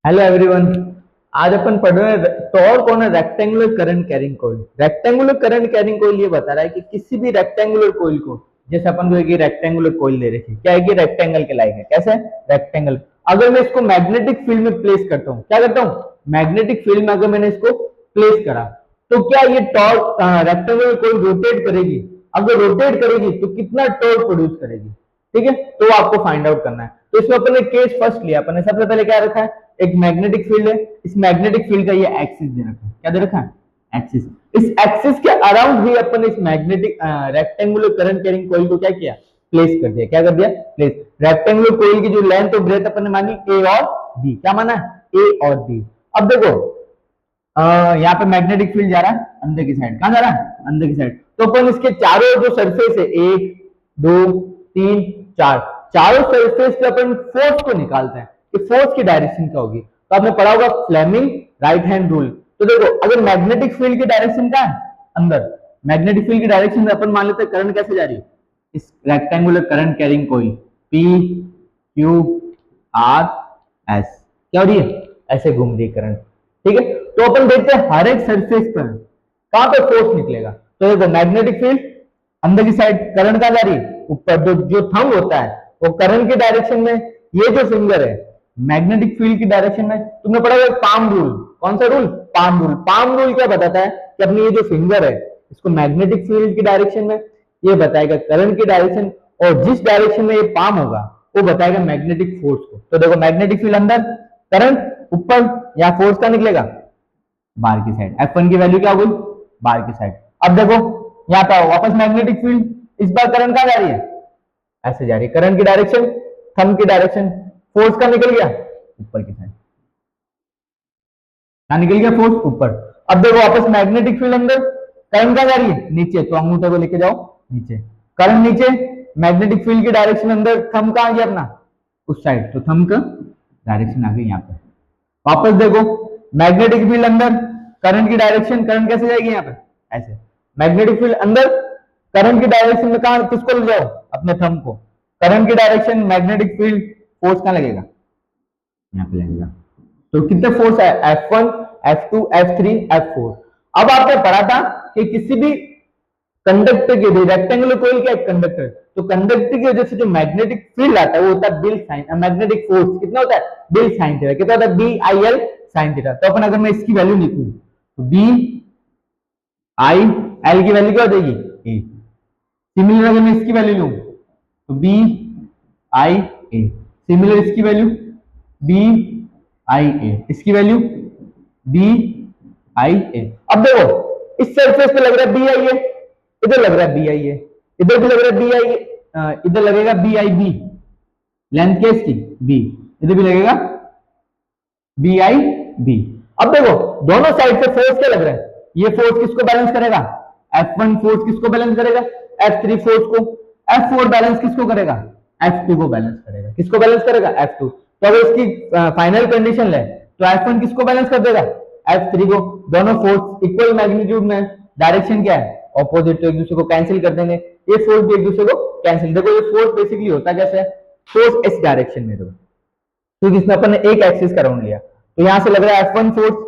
Hello everyone. आज अपन पढ़ रहे हैं टॉर्क कौन है rectangular current carrying coil. Rectangular current carrying coil ये बता रहा है कि किसी भी रेक्टेंगुलर कॉइल को, जैसे अपन को एक रेक्टेंगुलर कॉइल दे रखी है, क्या है कि रेक्टेंगल के लाइक है, कैसे रेक्टेंगल। अगर मैं इसको मैग्नेटिक फील्ड में प्लेस करता हूँ, क्या करता हूँ, मैग्नेटिक फील्ड में अगर मैंने इसको प्लेस करा तो क्या ये टॉर्क रेक्टेंगुलर कॉइल रोटेट करेगी। अगर रोटेट करेगी तो कितना टॉर्क प्रोड्यूस करेगी, ठीक है। तो वो आपको फाइंड आउट करना है। तो इसमें अपन ने केस फर्स्ट लिया, अपन ने सबसे पहले क्या रखा है, एक मैग्नेटिक फील्ड है। इस मैग्नेटिक फील्ड का ये एक्सिस दे रखा है, क्या दे रखा है, एक्सिस। इस एक्सिस के अराउंड ही अपन इस magnetic rectangular current carrying coil को क्या किया, प्लेस कर दिया। क्या कर दिया, प्लेस। रेक्टेंगुलर कॉइल की जो लेंथ और ब्रेथ अपन ने मानी ए और बी, क्या माना है, ए और बी। अब देखो यहाँ पे मैग्नेटिक फील्ड जा रहा है अंदर की साइड, कहां जा रहा है, अंदर की साइड। तो अपन इसके चारों जो सरफेस है, एक दो तीन चार, चारों सरफेस पे अपन फोर्स को निकालते हैं कि फोर्स की डायरेक्शन क्या होगी। तो आपने पढ़ा होगा फ्लेमिंग राइट हैंड रूल। तो देखो अगर मैग्नेटिक फील्ड की डायरेक्शन क्या है, अंदर, मैग्नेटिक फील्ड की डायरेक्शन में अपन मान लेते हैं करंट कैसे जा रही है, इस rectangular current carrying coil P Q R S, क्या हो रही है, ऐसे घूम रही है करंट, ठीक है। तो अपन देखते हैं हर एक सरफेस पर कहां पे फोर्स निकलेगा। तो देखो मैग्नेटिक फील्ड अंदर की साइड, करंट कहां जा रही है, ऊपर। जो थंब होता है वो करंट की डायरेक्शन में, ये जो फिंगर है मैग्नेटिक फील्ड की डायरेक्शन में। तुमने पढ़ा होगा पाम रूल, कौन सा rule, palm rule. Palm rule क्या बताता है कि अपनी ये जो फिंगर है इसको मैग्नेटिक फील्ड की डायरेक्शन में, ये बताएगा करंट की डायरेक्शन, और जिस डायरेक्शन में ये पाम होगा वो बताएगा मैग्नेटिक फोर्स को। तो देखो मैग्नेटिक फील्ड अंदर, करंट ऊपर, या फोर्स का निकलेगा बाहर की साइड। F1 की वैल्यू क्या हो गई, बाहर की साइड। अब देखो यहाँ पे वापस मैग्नेटिक फील्ड, इस बार करंट कहां जा रही है, ऐसे जा रही है, करंट की डायरेक्शन, थंब की डायरेक्शन। फोर्स का निकल गया ऊपर की साइड, कहां निकल गया, फोर्स ऊपर। अब देखो वापस मैग्नेटिक फील्ड अंदर, करंट कहां जा रही है, नीचे। तो अंगूठे को लेके जाओ नीचे, करंट नीचे, मैग्नेटिक फील्ड की डायरेक्शन अंदर, थंब कहां गया अपना, उस साइड। तो थंब का डायरेक्शन आ गई यहाँ पे। वापस देखो मैग्नेटिक फील्ड अंदर, करंट की डायरेक्शन, करंट कैसे जाएगी यहाँ पे, ऐसे। मैग्नेटिक फील्ड अंदर, करंट की डायरेक्शन में कहा, किसको ले जाओ, अपने थंब को। करंट की डायरेक्शन, मैग्नेटिक फील्ड, फोर्स कहां लगेगा, यहाँ पे लगेगा। तो कितने फोर्स है, F1 F2 F3 F4। अब आपने पढ़ा था कि किसी भी कंडक्टर के लिए, रेक्टेंगुलर कोइल क्या है, कंडक्टर, तो कंडक्टर की वजह से जो मैग्नेटिक फील्ड आता है वो होता है बिल साइन, मैग्नेटिक फोर्स कितना होता है, बिल साइन थीटा। कितना होता है, B I L sine theta. तो अपन अगर मैं इसकी वैल्यू लिखूं तो बी आई एल की वैल्यू क्या हो जाएगी, ए। सिमिलर अगर मैं इसकी वैल्यू लूं तो बी आई ए, सिमिलर इसकी वैल्यू बी आई ए, इसकी वैल्यू बी आई ए। अब देखो इस सरफेस पे लग रहा है बी आई ए, इधर लग रहा है बी आई ए, इधर भी लग रहा है बी आई ए, इधर लगेगा बी आई बी, लेंथ क्या इसकी बी, इधर भी लगेगा बी आई बी। अब देखो दोनों साइड से फोर्स क्या लग रहा है, ये फोर्स किसको बैलेंस करेगा, F1 फोर्स किसको बैलेंस करेगा, F3 फोर्स को। F4 बैलेंस किसको करेगा, F2 को बैलेंस करेगा। किसको बैलेंस करेगा, F2। तो अगर इसकी फाइनल कंडीशन ले तो F1 किसको बैलेंस कर देगा, F3 को। दोनों फोर्स इक्वल मैग्नीट्यूड में, डायरेक्शन क्या है, ऑपोजिट, तो एक दूसरे को कैंसिल कर देंगे। ये फोर्स भी एक दूसरे को कैंसिल। देखो ये फोर्स बेसिकली होता कैसे, फोर्स इस डायरेक्शन में, देखो क्योंकि इसमें अपन ने एक एक्सिस का राउंड लिया। तो यहां से लग रहा है F1 फोर्स,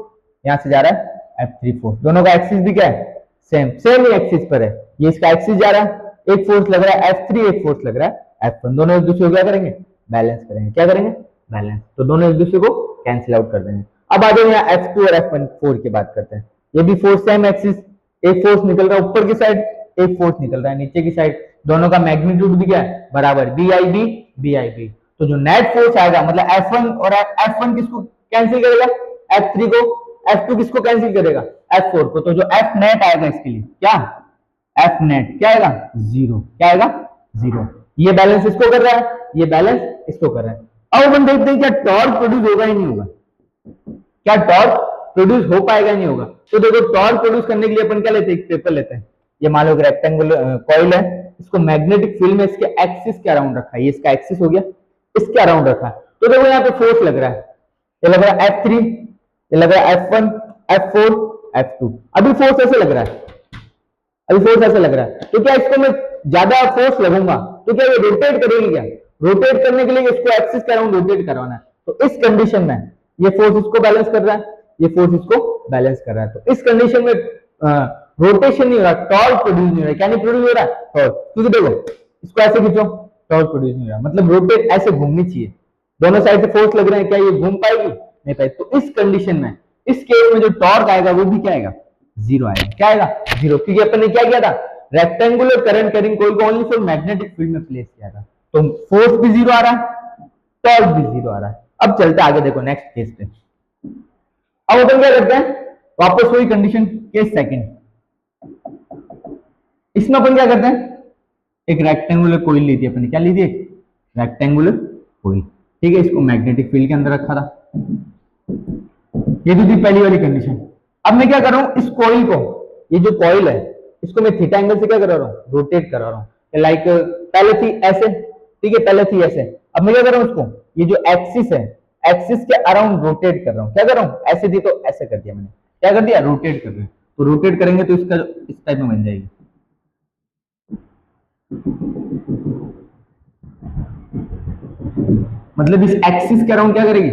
यहां से जा रहा है F3 फोर्स। दोनों का एक्सिस भी क्या है, सेम, सेम ही एक्सिस पर है। ये इसका एक्सिस जा रहा है, एक फोर्स लग रहा है F3, एक फोर्स लग रहा है F1। दोनों एक दूसरे को क्या करेंगे, बैलेंस करेंगे। क्या करेंगे, बैलेंस। तो दोनों एक दूसरे को कैंसिल आउट कर देंगे। अब आ जाओ यहाँ F2 और F1 फोर की बात करते हैं। ये भी फोर्स सेम एक्सिस, एक फोर्स निकल रहा है ऊपर की साइड, एक फोर्स निकल रहा है नीचे की साइड। दोनों का मैग्नीट्यूड भी क्या है, बराबर, B I B B I B. तो जो नेट फोर्स आएगा, मतलब F1 और F1 किसको कैंसिल करेगा, F3 को। F2 किसको कैंसिल करेगा, F4 को। तो जो F नेट आएगा इसके लिए क्या, F नेट क्या आएगा, जीरो। क्या आएगा, जीरो। ये बैलेंस इसको कर रहा है, ये बैलेंस इसको कर रहा है। अब हम देखते हैं क्या टॉर्क प्रोड्यूस होगा ही नहीं होगा, क्या टॉर्क प्रोड्यूस हो पाएगा नहीं होगा। तो देखो टॉर्क प्रोड्यूस करने के लिए अपन क्या लेते हैं, एक पेपर लेते हैं। ये मान लो रेक्टेंगुलर कॉइल है, इसको मैग्नेटिक फील्ड में इसके एक्सिस के अराउंड रखा है, ये इसका एक्सिस हो गया, इसके अराउंड रखा है। तो देखो यहाँ पे फोर्स लग रहा है, ये लग रहा है F3, ये लग रहा है F1 F4 F2। अभी फोर्स ऐसे लग रहा है, अभी फोर्स ऐसे लग रहा है। तो क्या इसको मैं ज्यादा फोर्स लगूंगा तो क्या ये रोटेट करेगी, क्या रोटेट करने के लिए इसको एक्सिस के अराउंड रोटेट करवाना है। तो इस कंडीशन में ये फोर्स इसको बैलेंस कर रहा है, ये फोर्स इसको बैलेंस कर रहा है। तो इस कंडीशन में रोटेशन नहीं हो रहा, टॉर्क प्रोड्यूस नहीं हो रहा। क्या नहीं प्रोड्यूस हो रहा है? टॉर्क। क्योंकि देखो इसको ऐसे खींचो, टॉर्क प्रोड्यूस नहीं हो रहा, मतलब रोटेट ऐसे घूमनी चाहिए, दोनों साइड से फोर्स लग रहे हैं, क्या ये घूम पाएगी? नहीं पाएगी। तो इस कंडीशन में, इस केस में जो टॉर्क आएगा वो भी क्या आएगा? जीरो आएगा। क्या आएगा? जीरो। क्योंकि अपन ने क्या किया था? रेक्टेंगुलर करंट कैरिंग कॉइल को ओनली फॉर मैग्नेटिक फील्ड में प्लेस किया था। तो फोर्स भी जीरो आ रहा है, टॉर्क भी जीरो आ रहा है। अब चलते आगे, देखो नेक्स्ट केस पे। अब अपन क्या करते हैं, वापस वही कंडीशन, केस सेकंड। इसमें अपन क्या करते हैं, एक रेक्टेंगुलर कॉइल ली थी अपन ने। क्या ली थी? एक रेक्टेंगुलर कॉइल, ठीक है। इसको मैग्नेटिक फील्ड के अंदर रखा था। ये तो थी पहली वाली कंडीशन। अब मैं क्या कर रहा हूं, इस कॉइल को, ये जो कॉइल है इसको मैं थीटा एंगल से क्या करा रहा हूँ? रोटेट करा रहा हूँ। लाइक पहले थी ऐसे, ठीक है, पहले थी ऐसे। अब मैं क्या कर रहा हूँ, उसको ये जो एक्सिस है, एक्सिस के अराउंड रोटेट कर रहा हूँ। क्या कर रहा हूँ? ऐसे थी तो ऐसे कर दिया मैंने। क्या कर दिया? रोटेट कर दिया। तो रोटेट करेंगे तो इसका इस टाइप में बन जाएगी। मतलब इस एक्सिस के अराउंड क्या करेगी?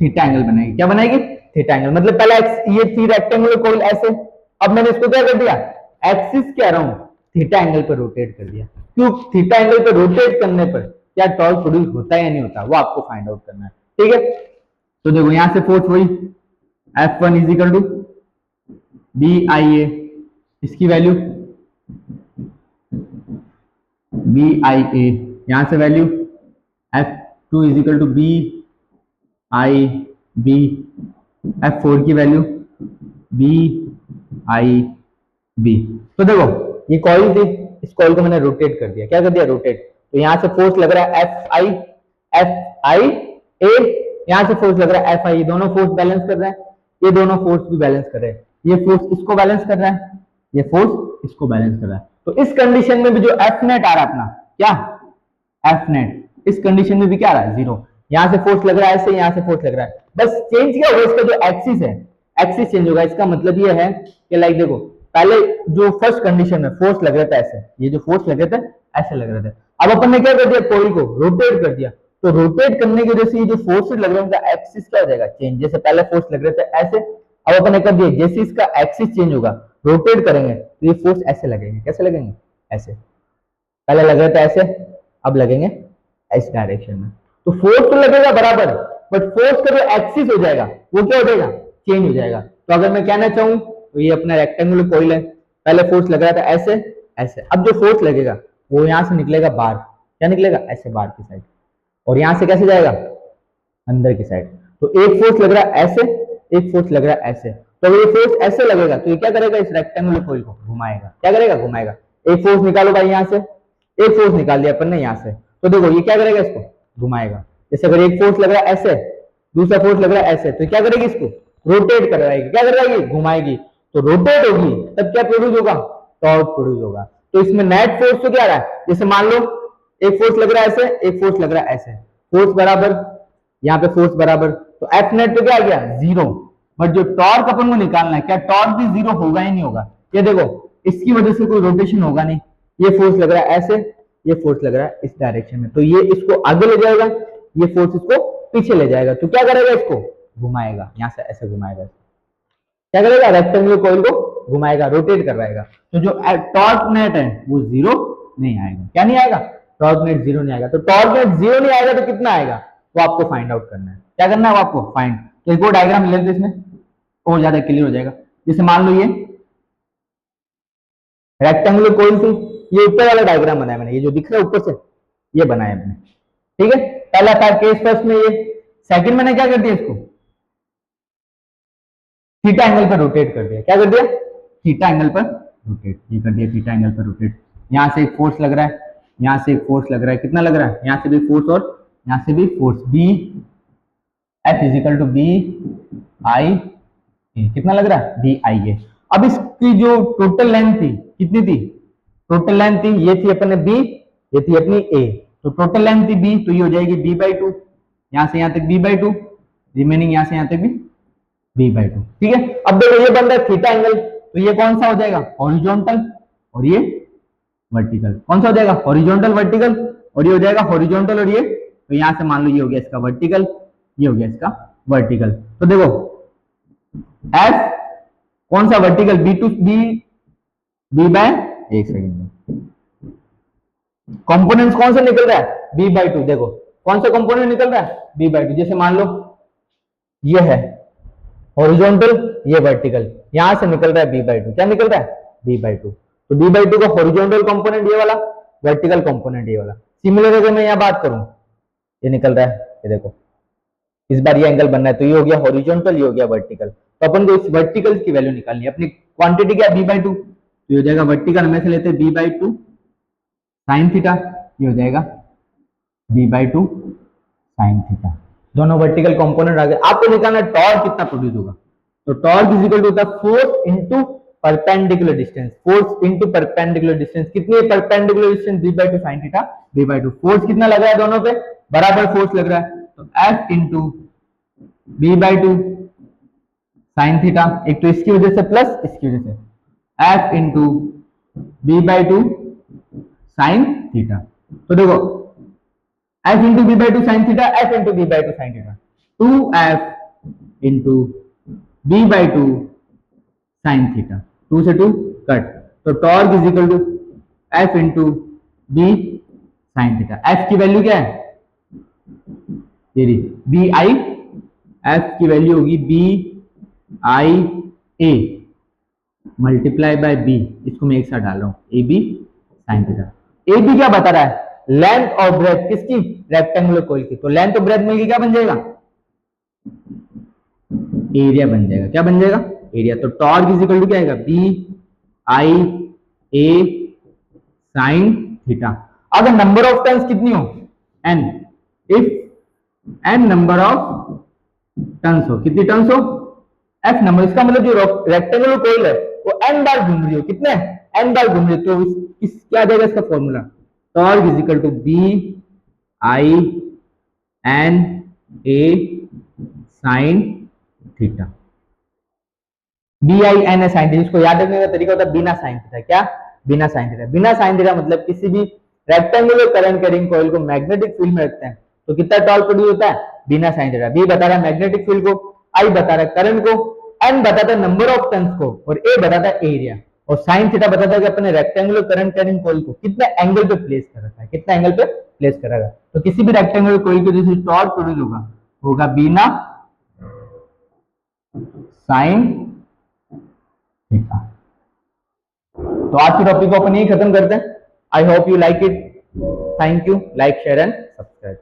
थीटा एंगल बनाएगी। क्या बनाएगी? Theta angle. मतलब पहला ये थी रेक्टेंगुलर कॉइल ऐसे, अब मैंने इसको क्या कर दिया? एक्सिस के अराउंड थीटा एंगल पर रोटेट कर दिया। क्यों? थीटा एंगल पर रोटेट करने पर क्या टॉर्क प्रोड्यूस होता है या नहीं होता, वो आपको फाइंड आउट करना है, ठीक है। तो देखो यहां से फोर्स वही F1 is equal to BIA, इसकी वैल्यू BIA, यहां से value F2 is equal to BIB, F4 की वैल्यू BIB। तो देखो ये कॉइल थी, इस कॉइल को मैंने रोटेट कर दिया। क्या कर दिया? रोटेट। तो यहां से फोर्स लग रहा है FIA, यहां से फोर्स लग रहा है FI, दोनों फोर्स बैलेंस कर रहे हैं, ये दोनों फोर्स भी बैलेंस कर रहे हैं। ये फोर्स इसको बैलेंस कर रहा है, ये फोर्स इसको बैलेंस कर रहा है। तो इस कंडीशन में भी जो F नेट आ रहा है अपना, क्या F नेट, इस कंडीशन में भी क्या आ रहा है? जीरो। यहां से फोर्स लग रहा है ऐसे, यहां से फोर्स लग रहा है, बस चेंज क्या होगा, इसका जो एक्सिस है एक्सिस चेंज होगा। इसका मतलब ये है कि लाइक देखो पहले जो फर्स्ट कंडीशन में फोर्स लग रहा था ऐसे, ये जो फोर्स लग रहे थे ऐसे लग रहे थे, अब अपन ने क्या कर दिया? कॉइल को रोटेट कर दिया। तो रोटेट करने की वजह से ये जो फोर्सेस लग रहे हैं उनका एक्सिस क्या हो जाएगा? चेंज। जैसे पहले फोर्स लग रहे थे ऐसे, अब अपन ने कर दिया, जैसे इसका एक्सिस चेंज होगा, रोटेट करेंगे तो ये फोर्स ऐसे लगेंगे। कैसे लगेंगे? ऐसे। पहले लग रहे थे ऐसे, अब लगेंगे इस डायरेक्शन में। तो फोर्स तो लगेगा बराबर, बट फोर्स का जो एक्सिस हो जाएगा वो क्या हो जाएगा? चेंज हो जाएगा। तो अगर मैं कहना चाहूं तो ये अपना रेक्टेंगुलर कॉइल है, पहले फोर्स लग रहा था ऐसे ऐसे, अब जो फोर्स लगेगा वो यहां से निकलेगा बाहर। क्या निकलेगा? ऐसे बाहर की साइड, और यहां से कैसे जाएगा? अंदर की साइड। तो एक फोर्स लग रहा है ऐसे, एक फोर्स लग रहा है ऐसे। तो अगर ये फोर्स ऐसे लगेगा तो ये क्या करेगा? इस रेक्टेंगुलर कॉइल को घुमाएगा। क्या करेगा? घुमाएगा। एक फोर्स निकालो भाई यहां से, एक फोर्स निकाल दिया अपन ने यहां से, तो देखो ये क्या करेगा? इसको घुमाएगा। जैसे अगर एक फोर्स लग रहा है ऐसे, दूसरा फोर्स लग रहा है ऐसे, तो क्या करेगी? इसको रोटेट करवाएगी। क्या करवाएगी? घुमाएगी। तो रोटेट होगी तब क्या प्रोड्यूस होगा? टॉर्क प्रोड्यूस होगा। तो इसमें नेट फोर्स तो क्या आ रहा है? जैसे मान लो एक फोर्स लग रहा है ऐसे, एक फोर्स लग रहा है ऐसे, फोर्स बराबर, यहाँ पे फोर्स बराबर, तो एफ नेट तो क्या आ गया? जीरो। बट जो टॉर्क अपन को निकालना है, क्या टॉर्क भी जीरो होगा ही नहीं होगा? ये देखो इसकी वजह से कोई रोटेशन होगा नहीं, ये फोर्स लग रहा है ऐसे, ये फोर्स लग रहा है इस डायरेक्शन में, तो ये इसको आगे ले जाएगा, ये फोर्स इसको पीछे ले जाएगा। तो क्या करेगा? इसको घुमाएगा, यहां से ऐसे घुमाएगा। क्या करेगा? रेक्टेंगुलर कॉइल को घुमाएगा, रोटेट करवाएगा। तो जो टॉर्क नेट है वो जीरो नहीं आएगा। क्या नहीं आएगा? टॉर्क नेट जीरो नहीं आएगा। तो टॉर्क नेट जीरो नहीं आएगा तो कितना आएगा वो आपको फाइंड आउट करना है। क्या करना है वो आपको? फाइंड। तो एक और डायग्राम ले लेते इसमें और ज्यादा क्लियर हो जाएगा। जैसे मान लो ये रेक्टेंगुलर कॉइल थी, ये ऊपर वाला डायग्राम बनाया मैंने, ये जो दिख रहा है ऊपर से ये बनाया मैंने, ठीक है। पहला था केस फर्स्ट में ये, सेकंड मैंने क्या कर दिया? इसको थीटा एंगल पर रोटेट कर दिया। क्या कर दिया? थीटा एंगल पर रोटेट, ये कर दिया थीटा एंगल पर रोटेट। यहां से एक फोर्स लग रहा है, यहां से एक फोर्स लग रहा है, कितना लग रहा है? यहां से भी फोर्स और यहां से भी force, B F equal to B I A, कितना लग रहा है? B I A. अब इसकी जो टोटल लेंथ थी कितनी थी? टोटल लेंथ थी, ये थी अपने बी, ये थी अपनी ए, तो टोटल लेंथ थी बी, तो ये हो जाएगी बी बाई टू, यहां से यहां तक बी बाई टू, रिमेनिंग यहां से यहां तक भी बी बाई टू, ठीक है। अब देखो ये बन रहा है थीटा एंगल, तो ये कौन सा हो जाएगा? हॉरिजॉन्टल, और ये वर्टिकल। कौन सा हो जाएगा? हॉरिजॉन्टल वर्टिकल, और ये हो जाएगा हॉरिजॉन्टल और ये, तो यहां से मान लो ये हो गया इसका वर्टिकल, ये हो गया इसका वर्टिकल। तो देखो एफ कौन सा vertical, B two B, B by, एक सेकंड, कंपोनेंट्स कौन सा निकल रहा है, बी बाई टू। देखो कौन सा कंपोनेंट निकल रहा है, बी बाई टू। जैसे मान लो ये है हॉरिजॉन्टल, ये वर्टिकल, यहां से निकल रहा है बी बाई टू। क्या निकल रहा है, बी बाई टू। तो बी बाई टू का हॉरिजॉन्टल कंपोनेंट ये वाला, वर्टिकल कंपोनेंट ये वाला। सिमिलर अगर मैं यहाँ बात करूं, ये निकल रहा है, ये देखो इस बार ये एंगल बनना है, तो ये हो गया हॉरिजॉन्टल, ये हो गया वर्टिकल। तो अपन को इस वर्टिकल की वैल्यू निकालनी है। अपनी क्वांटिटी क्या है, बी बाई टू, तो ये हो जाएगा वर्टिकल हमें से लेते हैं B by two sine theta, ये हो जाएगा B by two sine theta. दोनों वर्टिकल कंपोनेंट आ गए। आपको निकालना टॉर्क कितना प्रोड्यूस होगा, तो टॉर्क इज इक्वल टू होता है force into perpendicular distance. Force into perpendicular distance, कितनी है perpendicular distance, B by two sine theta, B by two. Force कितना लग रहा है दोनों पे, बराबर फोर्स लग रहा है, तो F into B by two sine theta, एक तो इसकी वजह से प्लस इसकी वजह से, F into B by two sine theta. तो देखो F into B by two sine theta, F into B by two sine theta, two F into B by two sine theta, two से two cut, तो torque is equal to F into B sine theta. एफ की value क्या है, ये B I, F की value होगी B I A multiply by B, इसको मैं एक साथ डाल रहा हूं, A B sine theta. A B क्या बता रहा है, लेंथ और ब्रेथ किसकी, रेक्टेंगुलर कॉइल की। तो लेंथ और ब्रेथ मिलकर क्या बन जाएगा, एरिया बन जाएगा। क्या बन जाएगा, एरिया। तो टॉर्क इज इक्वल टू क्या आएगा, B I A sine theta. अगर नंबर ऑफ टर्न्स कितनी हो, N, if N number of turns हो, कितनी टर्न्स हो, एफ नंबर, इसका मतलब जो रेक्टेंगुलर कॉइल है वो एन बार घूम रही हो, कितने, एन बार घूम रही हो। तो इस क्या आ जाएगा इसका formula, torque is equal to B I N A sine theta. B I N A sine theta, इसको याद रखने का तरीका होता है बिना साइन थीटा। क्या, बिना साइन थीटा। बिना साइन थीटा मतलब किसी भी रेक्टेंगुलर करंट कैरिंग कॉइल को मैग्नेटिक फील्ड में रखते हैं तो कितना टॉर्क प्रोड्यूस होता है, बिना साइन थीटा। बी बता रहा है मैग्नेटिक फील्ड को, आई बता रहा है करंट को, एन बताता है नंबर ऑफ टर्न्स को, और ए बताता है एरिया, और साइन थीटा बताता है कि अपने रेक्टेंगुलर करंट कैरिंग कॉइल को कितना एंगल पे प्लेस कर रखा है, कितना एंगल पे प्लेस करेगा। तो किसी भी रेक्टेंगुलर कॉइल के जैसे टॉर्क प्रोड्यूस होगा बिना साइन थीटा। तो आज की टॉपिक को अपन यही खत्म करते हैं। I hope you like it. Thank you. Like share and subscribe.